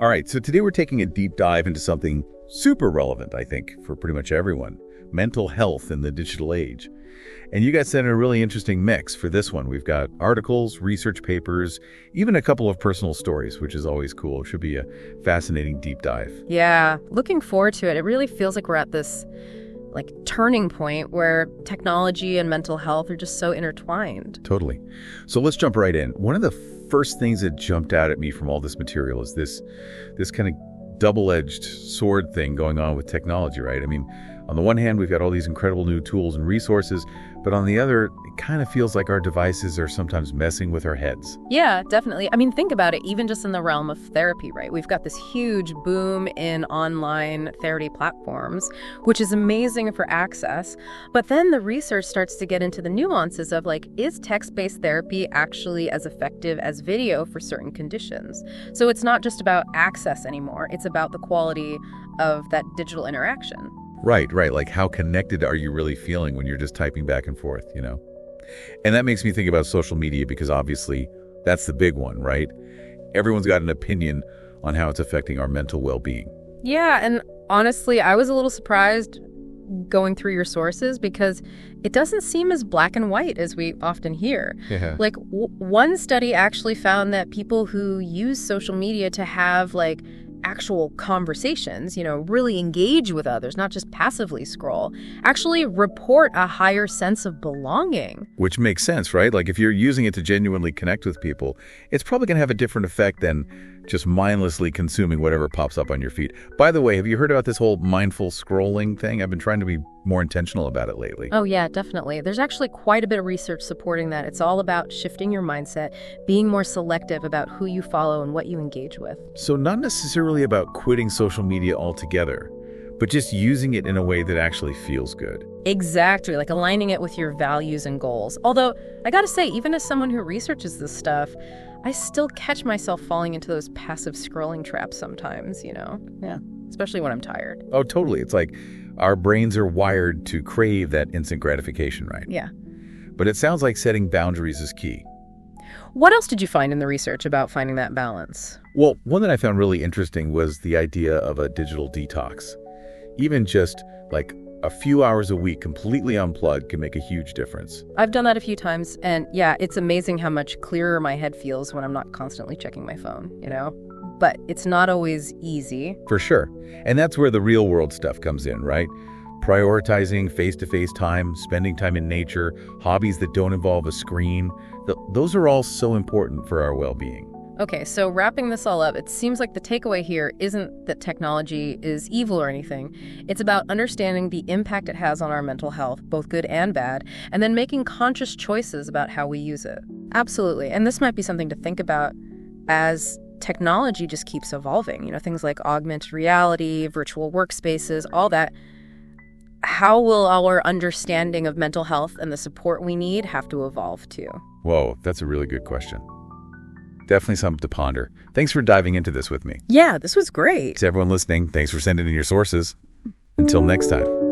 All right, so today we're taking a deep dive into something super relevant, I think, for pretty much everyone, mental health in the digital age. And you guys sent in a really interesting mix for this one. We've got articles, research papers, even a couple of personal stories, which is always cool. It should be a fascinating deep dive. Yeah, looking forward to it. It really feels like we're at this turning point where technology and mental health are just so intertwined. Totally. So let's jump right in. One of the first things that jumped out at me from all this material is this kind of double-edged sword thing going on with technology, right? I mean, on the one hand, we've got all these incredible new tools and resources, but on the other, it kind of feels like our devices are sometimes messing with our heads. Yeah, definitely. I mean, think about it, even just in the realm of therapy, right? We've got this huge boom in online therapy platforms, which is amazing for access. But then the research starts to get into the nuances of is text-based therapy actually as effective as video for certain conditions? So it's not just about access anymore. It's about the quality of that digital interaction. Right. Like, how connected are you really feeling when you're just typing back and forth, And that makes me think about social media because obviously that's the big one, right? Everyone's got an opinion on how it's affecting our mental well-being. Yeah, and honestly, I was a little surprised going through your sources because it doesn't seem as black and white as we often hear. Yeah. One study actually found that people who use social media to have actual conversations, really engage with others, not just passively scroll, actually report a higher sense of belonging. Which makes sense, right? If you're using it to genuinely connect with people, it's probably going to have a different effect than just mindlessly consuming whatever pops up on your feed. By the way, have you heard about this whole mindful scrolling thing? I've been trying to be more intentional about it lately. Oh, yeah, definitely. There's actually quite a bit of research supporting that. It's all about shifting your mindset, being more selective about who you follow and what you engage with. So not necessarily about quitting social media altogether, but just using it in a way that actually feels good. Exactly, aligning it with your values and goals. Although, I gotta say, even as someone who researches this stuff, I still catch myself falling into those passive scrolling traps sometimes, Yeah, especially when I'm tired. Oh, totally. It's like our brains are wired to crave that instant gratification, right? Yeah. But it sounds like setting boundaries is key. What else did you find in the research about finding that balance? Well, one that I found really interesting was the idea of a digital detox. Even just a few hours a week completely unplugged can make a huge difference. I've done that a few times, and yeah, it's amazing how much clearer my head feels when I'm not constantly checking my phone, But it's not always easy. For sure. And that's where the real world stuff comes in, right? Prioritizing face-to-face time, spending time in nature, hobbies that don't involve a screen. Those are all so important for our well-being. Okay, so wrapping this all up, it seems like the takeaway here isn't that technology is evil or anything. It's about understanding the impact it has on our mental health, both good and bad, and then making conscious choices about how we use it. Absolutely. And this might be something to think about as technology just keeps evolving. Things like augmented reality, virtual workspaces, all that. How will our understanding of mental health and the support we need have to evolve too? Whoa, that's a really good question. Definitely something to ponder. Thanks for diving into this with me. Yeah, this was great. To everyone listening, thanks for sending in your sources. Until next time.